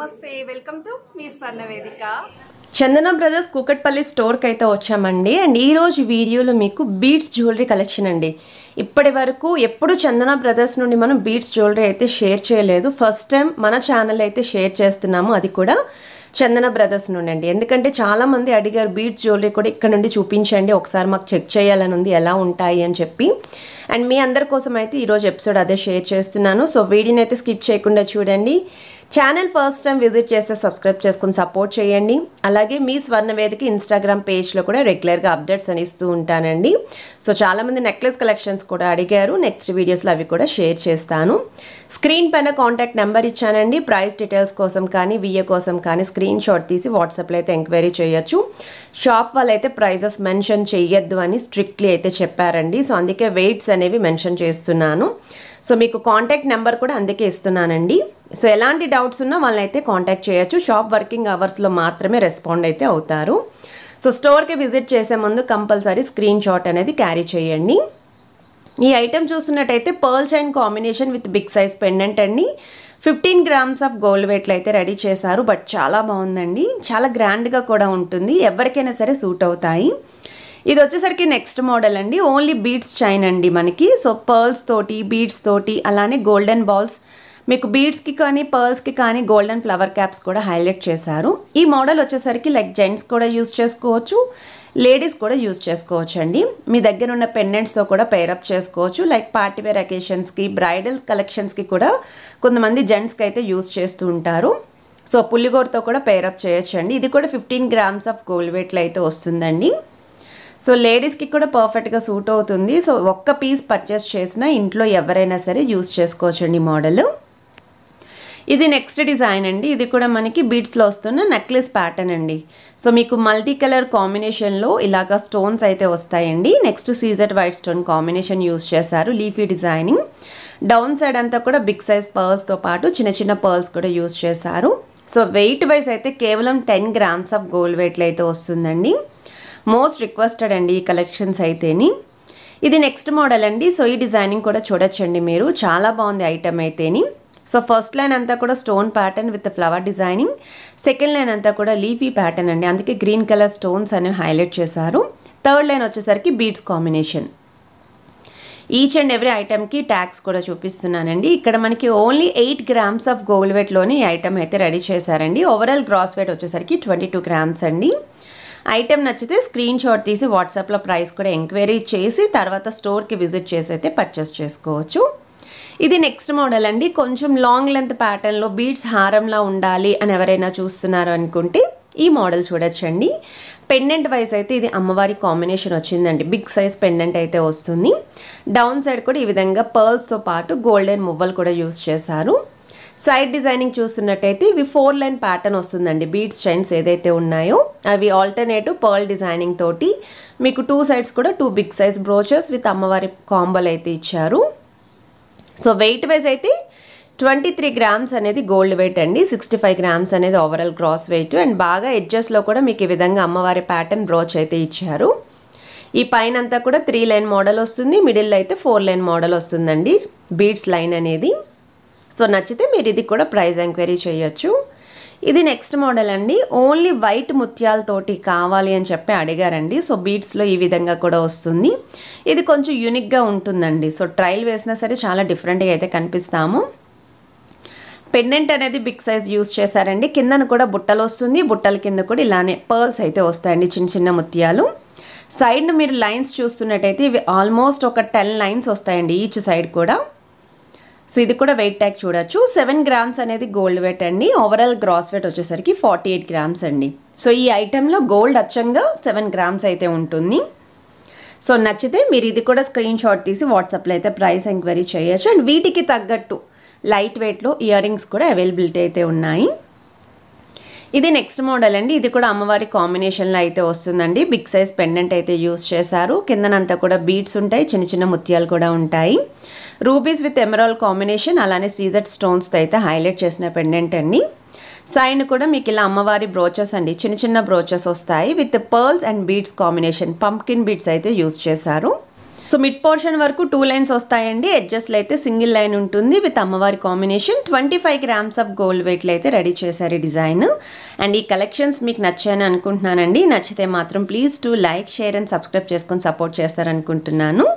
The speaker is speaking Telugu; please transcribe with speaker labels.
Speaker 1: నమస్తే వెల్కమ్ టు మీ స్వర్ణ వేదిక.
Speaker 2: చందన బ్రదర్స్ కూకట్పల్లి స్టోర్కి అయితే వచ్చామండి. అండ్ ఈరోజు వీడియోలో మీకు బీడ్స్ జ్యువెలరీ కలెక్షన్ అండి. ఇప్పటి వరకు ఎప్పుడు చందన బ్రదర్స్ నుండి మనం బీడ్స్ జ్యువెలరీ అయితే షేర్ చేయలేదు. ఫస్ట్ టైం మన ఛానల్ అయితే షేర్ చేస్తున్నాము, అది కూడా చందన బ్రదర్స్ నుండి అండి. ఎందుకంటే చాలామంది అడిగారు బీడ్స్ జ్యువెలరీ కూడా ఇక్కడ నుండి చూపించండి, ఒకసారి మాకు చెక్ చేయాలని ఉంది ఎలా ఉంటాయి అని చెప్పి. అండ్ మీ అందరి కోసం అయితే ఈరోజు ఎపిసోడ్ అదే షేర్ చేస్తున్నాను. సో వీడియోని అయితే స్కిప్ చేయకుండా చూడండి. ఛానల్ ఫస్ట్ టైం విజిట్ చేస్తే సబ్స్క్రైబ్ చేసుకుని సపోర్ట్ చేయండి. అలాగే మీ స్వర్ణ వేదిక ఇన్స్టాగ్రామ్ పేజ్లో కూడా రెగ్యులర్గా అప్డేట్స్ అని ఇస్తూ ఉంటానండి. సో చాలామంది నెక్లెస్ కలెక్షన్స్ కూడా అడిగారు, నెక్స్ట్ వీడియోస్లో అవి కూడా షేర్ చేస్తాను. స్క్రీన్ పైన కాంటాక్ట్ నెంబర్ ఇచ్చానండి. ప్రైస్ డీటెయిల్స్ కోసం కానీ విఏ కోసం కానీ స్క్రీన్ షాట్ తీసి వాట్సాప్లో అయితే ఎంక్వైరీ చేయొచ్చు. షాప్ వాళ్ళు అయితే ప్రైజెస్ మెన్షన్ చేయొద్దు అని స్ట్రిక్ట్లీ అయితే చెప్పారండి. సో అందుకే వెయిట్స్ అనేవి మెన్షన్ చేస్తున్నాను. సో మీకు కాంటాక్ట్ నెంబర్ కూడా అందుకే ఇస్తున్నానండి. సో ఎలాంటి డౌట్స్ ఉన్నా వాళ్ళని అయితే కాంటాక్ట్ చేయొచ్చు. షాప్ వర్కింగ్ అవర్స్లో మాత్రమే రెస్పాండ్ అయితే అవుతారు. సో స్టోర్కి విజిట్ చేసే ముందు కంపల్సరీ స్క్రీన్ షాట్ అనేది క్యారీ చేయండి. ఈ ఐటెం చూస్తున్నట్టయితే pearl chain combination with big size pendant అండి. 15 గ్రామ్స్ ఆఫ్ గోల్డ్ వెయిట్లో అయితే రెడీ చేశారు. బట్ చాలా బాగుందండి, చాలా గ్రాండ్గా కూడా ఉంటుంది, ఎవరికైనా సరే సూట్ అవుతాయి. ఇది వచ్చేసరికి నెక్స్ట్ మోడల్ అండి. ఓన్లీ బీడ్స్ చైన్ అండి మనకి. సో పర్ల్స్ తోటి బీడ్స్ తోటి అలానే గోల్డెన్ బాల్స్, మీకు బీడ్స్కి కానీ పర్ల్స్కి కానీ గోల్డెన్ ఫ్లవర్ క్యాప్స్ కూడా హైలైట్ చేశారు. ఈ మోడల్ వచ్చేసరికి లైక్ జెంట్స్ కూడా యూస్ చేసుకోవచ్చు, లేడీస్ కూడా యూస్ చేసుకోవచ్చు అండి. మీ దగ్గర ఉన్న పెండెంట్స్తో కూడా పేరప్ చేసుకోవచ్చు. లైక్ పార్టీవేర్ అకేషన్స్కి, బ్రైడల్ కలెక్షన్స్కి కూడా కొంతమంది జెంట్స్కి అయితే యూస్ చేస్తూ ఉంటారు. సో పుల్లిగోరతో కూడా పేరప్ చేయొచ్చు అండి. ఇది కూడా 15 గ్రామ్స్ ఆఫ్ గోల్డ్ వెయిట్లో అయితే వస్తుందండి. సో లేడీస్కి కూడా పర్ఫెక్ట్గా సూట్ అవుతుంది. సో ఒక్క పీస్ పర్చేస్ చేసినా ఇంట్లో ఎవరైనా సరే యూస్ చేసుకోవచ్చండి మోడల్. ఇది నెక్స్ట్ డిజైన్ అండి. ఇది కూడా మనకి బీడ్స్లో వస్తున్న నెక్లెస్ ప్యాటర్న్ అండి. సో మీకు మల్టీ కలర్ కాంబినేషన్లో ఇలాగా స్టోన్స్ అయితే వస్తాయండి. Next CZ white stone combination use చేశారు. లీఫీ డిజైనింగ్, డౌన్ సైడ్ అంతా కూడా బిగ్ సైజ్ పర్ల్స్తో పాటు చిన్న చిన్న పర్ల్స్ కూడా యూస్ చేశారు. సో వెయిట్ వైజ్ అయితే కేవలం 10 గ్రామ్స్ ఆఫ్ గోల్డ్ వెయిట్లో అయితే వస్తుందండి. మోస్ట్ రిక్వెస్టెడ్ అండి ఈ కలెక్షన్స్ అయితేని. ఇది నెక్స్ట్ మోడల్ అండి. సో ఈ డిజైనింగ్ కూడా చూడొచ్చండి మీరు, చాలా బాగుంది ఐటమ్ అయితేని. సో ఫస్ట్ లైన్ అంతా కూడా stone pattern with flower designing, second line అంతా కూడా లీఫీ ప్యాటర్న్ అండి, అందుకే గ్రీన్ కలర్ స్టోన్స్ అనేవి హైలైట్ చేశారు. థర్డ్ లైన్ వచ్చేసరికి beads combination. Each and every ఐటమ్కి ట్యాగ్స్ కూడా చూపిస్తున్నానండి. ఇక్కడ మనకి ఓన్లీ 8 గ్రామ్స్ ఆఫ్ గోల్డ్ వెయిట్లోని ఈ ఐటమ్ అయితే రెడీ చేశారండి. ఓవరాల్ గ్రాస్ వెయిట్ వచ్చేసరికి 22 గ్రామ్స్ అండి. ఐటెం నచ్చితే స్క్రీన్ షాట్ తీసి వాట్సాప్లో ప్రైస్ కూడా ఎంక్వైరీ చేసి తర్వాత స్టోర్కి విజిట్ చేసి అయితే పర్చేస్ చేసుకోవచ్చు. ఇది నెక్స్ట్ మోడల్ అండి. కొంచెం లాంగ్ లెంత్ ప్యాటర్న్లో బీడ్స్ హారంలా ఉండాలి అని ఎవరైనా చూస్తున్నారు అనుకుంటే ఈ మోడల్ చూడొచ్చండి. పెండెంట్ వైజ్ అయితే ఇది అమ్మవారి కాంబినేషన్ వచ్చిందండి. బిగ్ సైజ్ పెండెంట్ అయితే వస్తుంది. డౌన్ సైడ్ కూడా ఈ విధంగా పర్ల్స్తో పాటు గోల్డెన్ మువ్వలు కూడా యూస్ చేశారు. సైడ్ డిజైనింగ్ చూస్తున్నట్టయితే ఇవి 4 లైన్ ప్యాటర్న్ వస్తుందండి. బీడ్స్ చైన్స్ ఏదైతే ఉన్నాయో అవి ఆల్టర్నేటివ్ పర్ల్ డిజైనింగ్ తోటి మీకు 2 సైడ్స్ కూడా 2 బిగ్ సైజ్ బ్రోచెస్ విత్ అమ్మవారి కాంబోలు అయితే ఇచ్చారు. సో వెయిట్ వైజ్ అయితే 23 గ్రామ్స్ అనేది గోల్డ్ వెయిట్ అండి. 65 గ్రామ్స్ అనేది ఓవరాల్ గ్రాస్ వెయిట్. అండ్ బాగా ఎడ్జెస్లో కూడా మీకు ఈ విధంగా అమ్మవారి ప్యాటర్న్ బ్రోచ్ అయితే ఇచ్చారు. ఈ పైన అంతా కూడా 3 లైన్ మోడల్ వస్తుంది, మిడిల్లో అయితే 4 లైన్ మోడల్ వస్తుందండి బీడ్స్ లైన్ అనేది. సో నచ్చితే మీరు ఇది కూడా ప్రైస్ ఎంక్వైరీ చేయొచ్చు. ఇది నెక్స్ట్ మోడల్ అండి. ఓన్లీ వైట్ ముత్యాలతోటి కావాలి అని చెప్పి అడిగారండి. సో బీడ్స్లో ఈ విధంగా కూడా వస్తుంది. ఇది కొంచెం యూనిక్గా ఉంటుందండి. సో ట్రైల్ వేసినా సరే చాలా డిఫరెంట్గా అయితే కనిపిస్తాము. పెండెంట్ అనేది బిగ్ సైజ్ యూస్ చేశారండి. కిందను కూడా బుట్టలు వస్తుంది, బుట్టల కింద కూడా ఇలానే పర్ల్స్ అయితే వస్తాయండి, చిన్న చిన్న ముత్యాలు. సైడ్ను మీరు లైన్స్ చూస్తున్నట్టయితే ఇవి ఆల్మోస్ట్ ఒక 10 లైన్స్ వస్తాయండి ఈచ్ సైడ్ కూడా. సో ఇది కూడా వెయిట్ ట్యాగ్ చూడొచ్చు. 7 గ్రామ్స్ అనేది గోల్డ్ వెయిట్ అండి. ఓవరాల్ గ్రాస్ వెయిట్ వచ్చేసరికి 48 గ్రామ్స్ అండి. సో ఈ ఐటెంలో గోల్డ్ అచ్చంగా 7 గ్రామ్స్ అయితే ఉంటుంది. సో నచ్చితే మీరు ఇది కూడా స్క్రీన్ షాట్ తీసి వాట్సాప్లో అయితే ప్రైస్ ఎంక్వైరీ చేయొచ్చు. అండ్ వీటికి తగ్గట్టు లైట్ వెయిట్లో ఇయర్ రింగ్స్ కూడా అవైలబిలిటీ అయితే ఉన్నాయి. ఇది నెక్స్ట్ మోడల్ అండి. ఇది కూడా అమ్మవారి కాంబినేషన్లో అయితే వస్తుందండి. బిగ్ సైజ్ పెండెంట్ అయితే యూస్ చేశారు. కిందనంతా కూడా బీడ్స్ ఉంటాయి, చిన్న చిన్న ముత్యాలు కూడా ఉంటాయి. రూబీస్ విత్ ఎమరాల్డ్ కాంబినేషన్ అలానే సీజెడ్ స్టోన్స్తో అయితే హైలైట్ చేసిన పెండెంట్ అండి. సైడ్ కూడా మీకు ఇలా అమ్మవారి బ్రోచెస్ అండి, చిన్న చిన్న బ్రోచెస్ వస్తాయి with pearls and beads combination. Pumpkin beads అయితే యూస్ చేశారు. సో మిడ్ పోర్షన్ వరకు 2 లైన్స్ వస్తాయండి. ఎడ్జస్ట్లో అయితే సింగిల్ లైన్ ఉంటుంది విత్ అమ్మవారి కాంబినేషన్. 25 grams ఆఫ్ గోల్డ్ వెయిట్లో అయితే రెడీ చేశారు ఈ డిజైన్. అండ్ ఈ కలెక్షన్స్ మీకు నచ్చాయని అనుకుంటున్నానండి. నచ్చితే మాత్రం please to like, share and subscribe చేసుకొని సపోర్ట్ చేస్తారనుకుంటున్నాను.